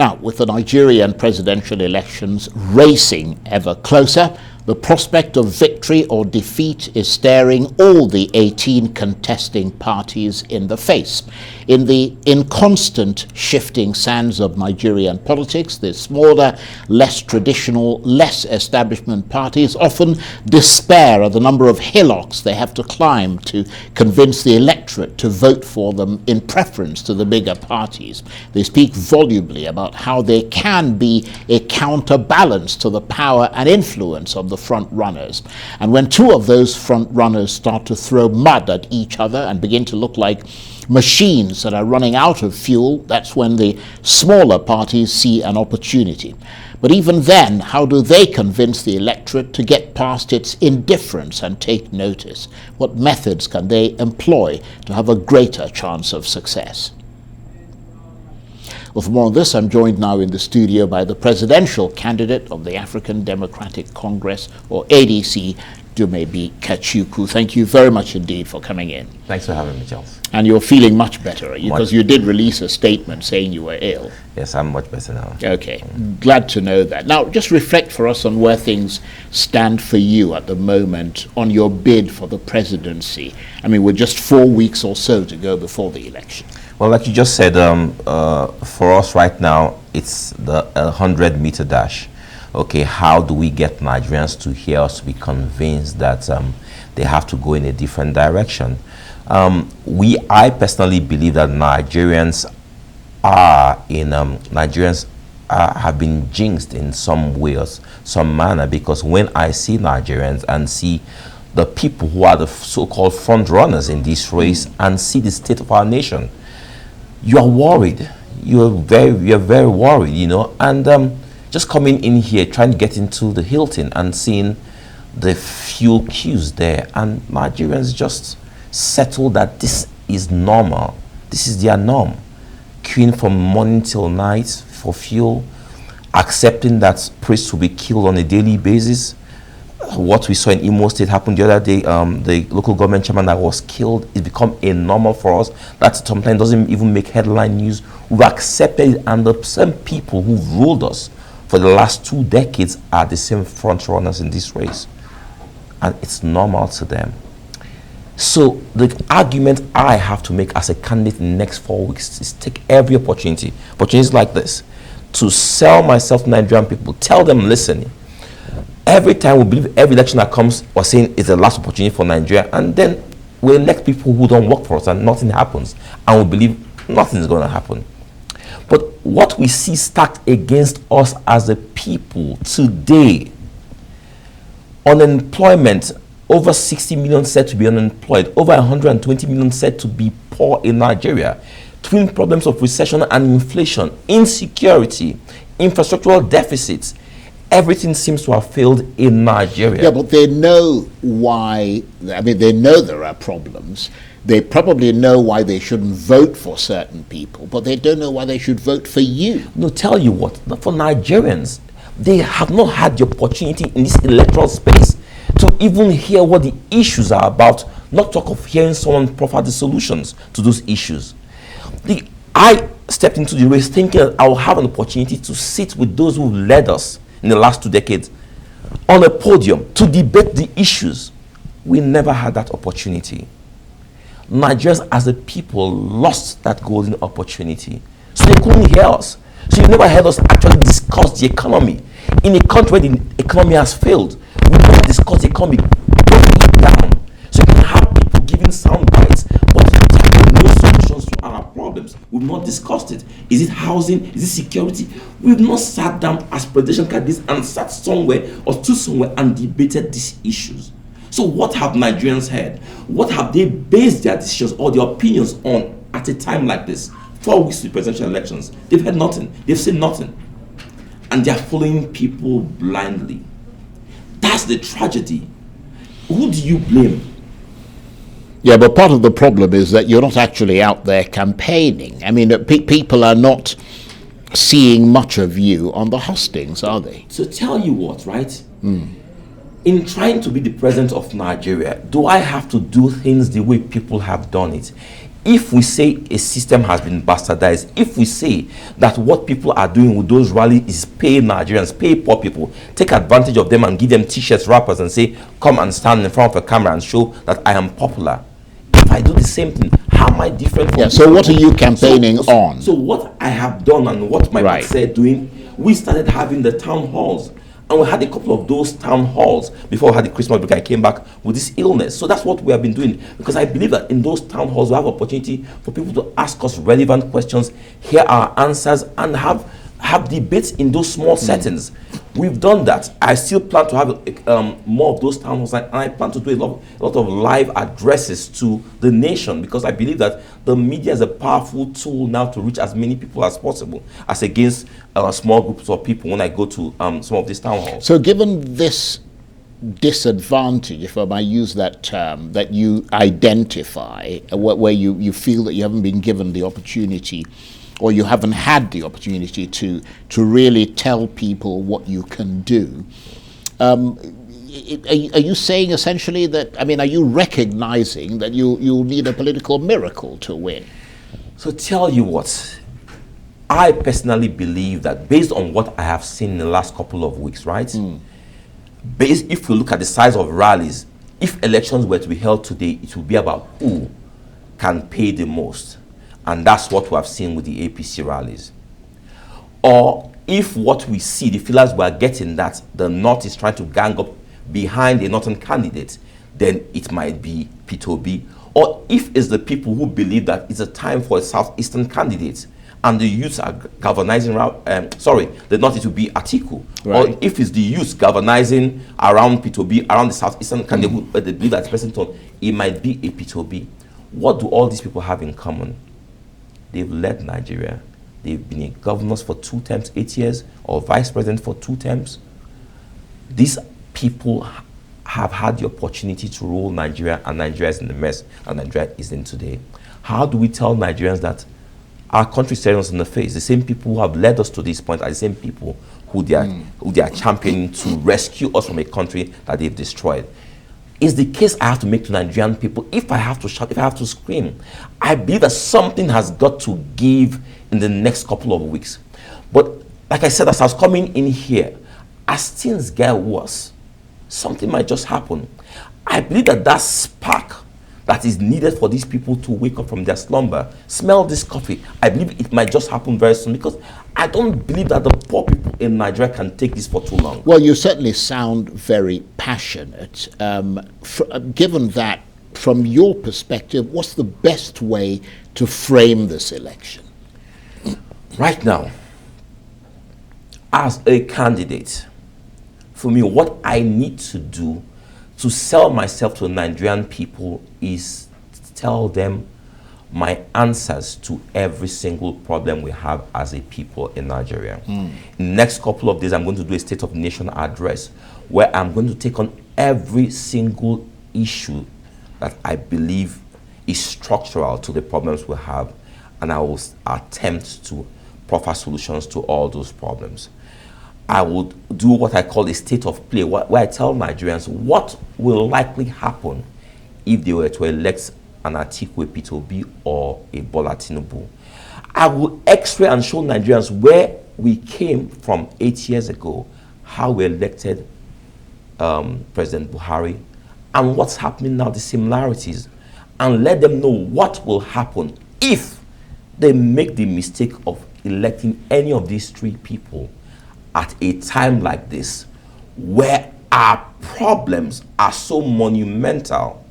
Now, with the Nigerian presidential elections racing ever closer, the prospect of victory or defeat is staring all the 18 contesting parties in the face. In the inconstant shifting sands of Nigerian politics, the smaller, less traditional, less establishment parties often despair of the number of hillocks they have to climb to convince the electorate to vote for them in preference to the bigger parties. They speak volubly about how they can be a counterbalance to the power and influence of the front runners. And when two of those front runners start to throw mud at each other and begin to look like machines that are running out of fuel, that's when the smaller parties see an opportunity. But even then, how do they convince the electorate to get past its indifference and take notice? What methods can they employ to have a greater chance of success? Well, for more on this, I'm joined now in the studio by the presidential candidate of the African Democratic Congress, or ADC, Dumebi Kachikwu. Thank you very much indeed for coming in. Thanks for having me, Charles. And you're feeling much better, because you did release a statement saying you were ill. Yes, I'm much better now. Okay, glad to know that. Now, just reflect for us on where things stand for you at the moment on your bid for the presidency. I mean, we're just 4 weeks or so to go before the election. Well, like you just said, for us right now, it's the 100-meter dash. Okay, how do we get Nigerians to hear us, to be convinced that they have to go in a different direction? I personally believe that Nigerians have been jinxed in some way or some manner, because when I see Nigerians and see the people who are the so-called front runners in this race and see the state of our nation, you are worried. You're very worried, you know. And just coming in here, trying to get into the Hilton and seeing the fuel queues there, and Nigerians just settle that this is normal. This is their norm. Queuing from morning till night for fuel, accepting that priests will be killed on a daily basis. What we saw in Imo State happened the other day, the local government chairman that was killed, it's become a normal for us. That sometimes doesn't even make headline news. We've accepted it, and the same people who've ruled us for the last 2 decades are the same front runners in this race. And it's normal to them. So the argument I have to make as a candidate in the next 4 weeks is take every opportunities like this, to sell myself to Nigerian people, tell them, listen, every time we believe every election that comes, we're saying it's the last opportunity for Nigeria, and then we elect people who don't work for us and nothing happens, and we believe nothing is going to happen. But what we see stacked against us as a people today, unemployment, over 60 million said to be unemployed, over 120 million said to be poor in Nigeria, twin problems of recession and inflation, insecurity, infrastructural deficits. Everything seems to have failed in Nigeria. Yeah, but they know why. I mean, they know there are problems. They probably know why they shouldn't vote for certain people, but they don't know why they should vote for you. No, tell you what, for Nigerians, they have not had the opportunity in this electoral space to even hear what the issues are about, not talk of hearing someone proffer the solutions to those issues. I stepped into the race thinking that I will have an opportunity to sit with those who led us in the last 2 decades on a podium to debate the issues. We never had that opportunity. Nigerians as a people lost that golden opportunity. So they couldn't hear us. So you've never heard us actually discuss the economy. In a country where the economy has failed, we never discuss the economy, breaking it down. So you can have people giving sound bites, but no solutions to our problems. We've not discussed it. Is it housing? Is it security? We've not sat down as presidential candidates and sat somewhere or stood somewhere and debated these issues. So what have Nigerians heard? What have they based their decisions or their opinions on at a time like this? 4 weeks to the presidential elections. They've heard nothing. They've seen nothing. And they're following people blindly. That's the tragedy. Who do you blame? Yeah, but part of the problem is that you're not actually out there campaigning. I mean, people are not seeing much of you on the hustings, are they? So tell you what, right? In trying to be the president of Nigeria, do I have to do things the way people have done it? If we say a system has been bastardized, if we say that what people are doing with those rallies is pay Nigerians, pay poor people, take advantage of them and give them t-shirts, wrappers, and say, come and stand in front of a camera and show that I am popular. If I do the same thing, how am I different from so what are you campaigning on? So what I have done and what my party said doing, we started having the town halls. And we had a couple of those town halls before we had the Christmas break. I came back with this illness. So that's what we have been doing. Because I believe that in those town halls, we have opportunity for people to ask us relevant questions, hear our answers, and have debates in those small settings. We've done that. I still plan to have more of those town halls, and I plan to do a lot of live addresses to the nation, because I believe that the media is a powerful tool now to reach as many people as possible, as against small groups of people when I go to some of these town halls. So given this disadvantage, if I might use that term, that you identify, where you feel that you haven't been given the opportunity, or you haven't had the opportunity to really tell people what you can do, are you saying essentially that, are you recognizing that you'll need a political miracle to win? So tell you what, I personally believe that based on what I have seen in the last couple of weeks, right? If you look at the size of rallies, if elections were to be held today, it will be about who can pay the most. And that's what we have seen with the APC rallies. Or if what we see, the feelers we are getting, that the North is trying to gang up behind a Northern candidate, then it might be P2B. Or if it's the people who believe that it's a time for a Southeastern candidate, and the youths are galvanizing around, the North, it will be Atiku. Right. Or if it's the youths galvanizing around P2B, around the Southeastern candidate, but they believe that President, it might be a P2B. What do all these people have in common? They've led Nigeria. They've been governors for 2 terms, 8 years, or vice president for 2 terms. These people have had the opportunity to rule Nigeria, and Nigeria is in the mess that Nigeria is in today. How do we tell Nigerians that our country is staring us in the face? The same people who have led us to this point are the same people who they are championing to rescue us from a country that they've destroyed. Is the case I have to make to Nigerian people. If I have to shout, if I have to scream, I believe that something has got to give in the next couple of weeks. But like I said, as I was coming in here, as things get worse, something might just happen. I believe that spark that is needed for these people to wake up from their slumber, smell this coffee, I believe it might just happen very soon, because I don't believe that the poor people in Nigeria can take this for too long. Well, you certainly sound very passionate. Given that, from your perspective, what's the best way to frame this election? Right now, as a candidate, for me, what I need to do to sell myself to Nigerian people is to tell them my answers to every single problem we have as a people in Nigeria. In the next couple of days, I'm going to do a State of the Nation address where I'm going to take on every single issue that I believe is structural to the problems we have, and I will attempt to proffer solutions to all those problems. I would do what I call a state of play, where I tell Nigerians what will likely happen if they were to elect an Atiku, a P2B, or a Bola Tinubu. I will x-ray and show Nigerians where we came from 8 years ago, how we elected President Buhari, and what's happening now, the similarities, and let them know what will happen if they make the mistake of electing any of these 3 people at a time like this, where our problems are so monumental.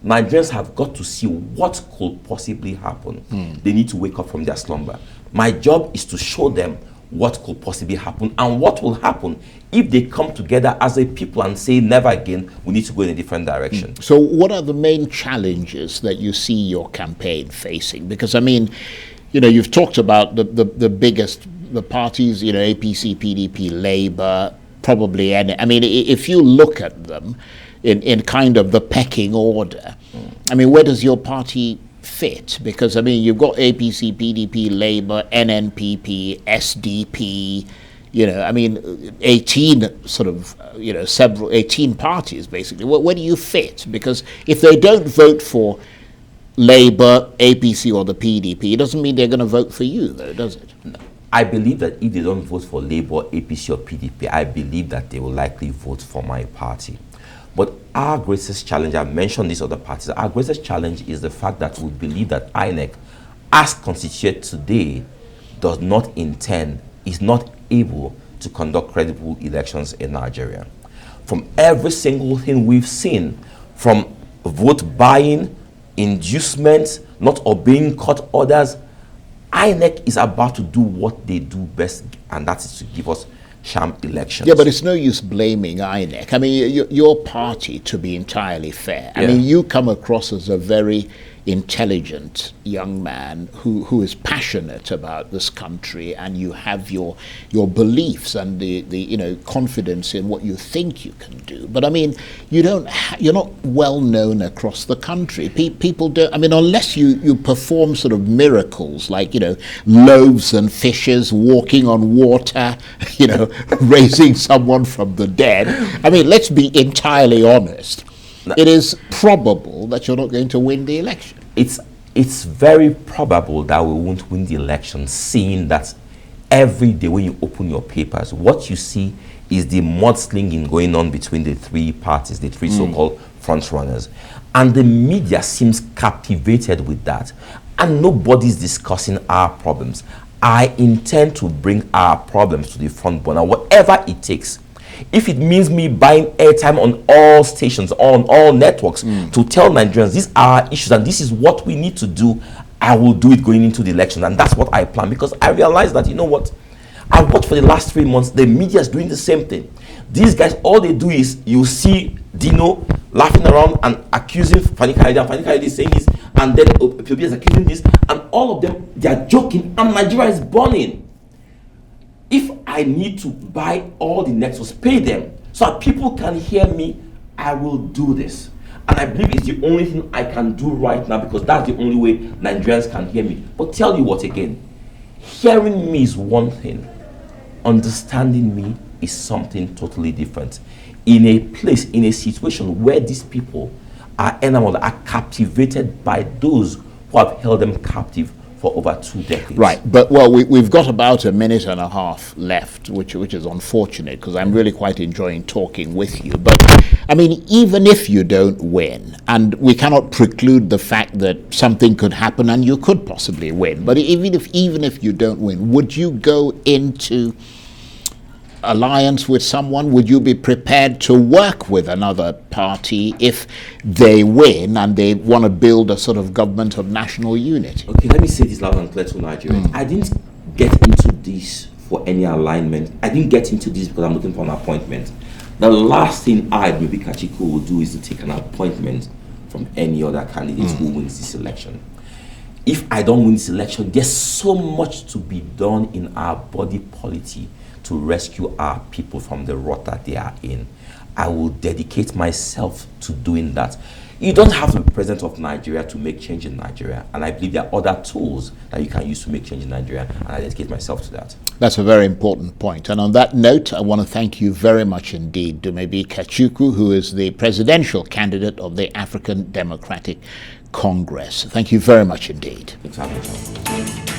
Nigerians have got to see what could possibly happen. They need to wake up from their slumber. My job is to show them what could possibly happen and what will happen if they come together as a people and say, never again, we need to go in a different direction. So what are the main challenges that you see your campaign facing? Because, you've talked about the biggest, the parties, APC, PDP, Labour, probably any. If you look at them in kind of the pecking order, where does your party fit? Because, you've got APC, PDP, Labour, NNPP, SDP, 18 sort of, 18 parties, basically. Where do you fit? Because if they don't vote for Labour, APC or the PDP, it doesn't mean they're going to vote for you, though, does it? I believe that if they don't vote for Labour, APC or PDP, I believe that they will likely vote for my party. But our greatest challenge, I mentioned these other parties, our greatest challenge is the fact that we believe that INEC, as constituted today, does not intend, is not able to conduct credible elections in Nigeria. From every single thing we've seen, from vote buying, inducement, not obeying court orders, INEC is about to do what they do best, and that is to give us sham elections. Yeah, but it's no use blaming INEC. I mean, your party, to be entirely fair, I mean, you come across as a very intelligent young man who is passionate about this country, and you have your beliefs and the confidence in what you think you can do. But I mean, you're not well known across the country. People don't. I mean, unless you perform sort of miracles like loaves and fishes, walking on water, raising someone from the dead. I mean, let's be entirely honest. It is probable that you're not going to win the election. It's very probable that we won't win the election, seeing that every day when you open your papers, what you see is the mudslinging going on between the three parties, the three so-called front runners. And the media seems captivated with that. And nobody's discussing our problems. I intend to bring our problems to the front burner, whatever it takes. If it means me buying airtime on all stations, on all networks, to tell Nigerians these are our issues and this is what we need to do, I will do it going into the election. And that's what I plan, because I realize that, I've watched for the last 3 months, the media is doing the same thing. These guys, all they do is, you see Dino laughing around and accusing Fani Kayode, and Fani Kayode is saying this, and then Obi is accusing this, and all of them, they are joking, and Nigeria is burning. If I need to buy all the networks, pay them, so that people can hear me, I will do this. And I believe it's the only thing I can do right now, because that's the only way Nigerians can hear me. But tell you what again, hearing me is one thing, understanding me is something totally different. In a place, in a situation where these people are enamored, are captivated by those who have held them captive for over 2 decades. Right, but we've got about a minute and a half left, which is unfortunate, because I'm really quite enjoying talking with you. But I mean, even if you don't win, and we cannot preclude the fact that something could happen and you could possibly win, but even if you don't win, would you go into alliance with someone? Would you be prepared to work with another party if they win and they want to build a sort of government of national unity? Okay, let me say this loud and clear to Nigerians. I didn't get into this for any alignment. I didn't get into this because I'm looking for an appointment. The last thing I, maybe Kachikwu, will do is to take an appointment from any other candidate who wins this election. If I don't win this election, there's so much to be done in our body politic to rescue our people from the rot that they are in. I will dedicate myself to doing that. You don't have to be president of Nigeria to make change in Nigeria. And I believe there are other tools that you can use to make change in Nigeria, and I dedicate myself to that. That's a very important point. And on that note, I want to thank you very much indeed, Dumebi Kachikwu, who is the presidential candidate of the African Democratic Congress. Thank you very much indeed. Thanks for having me.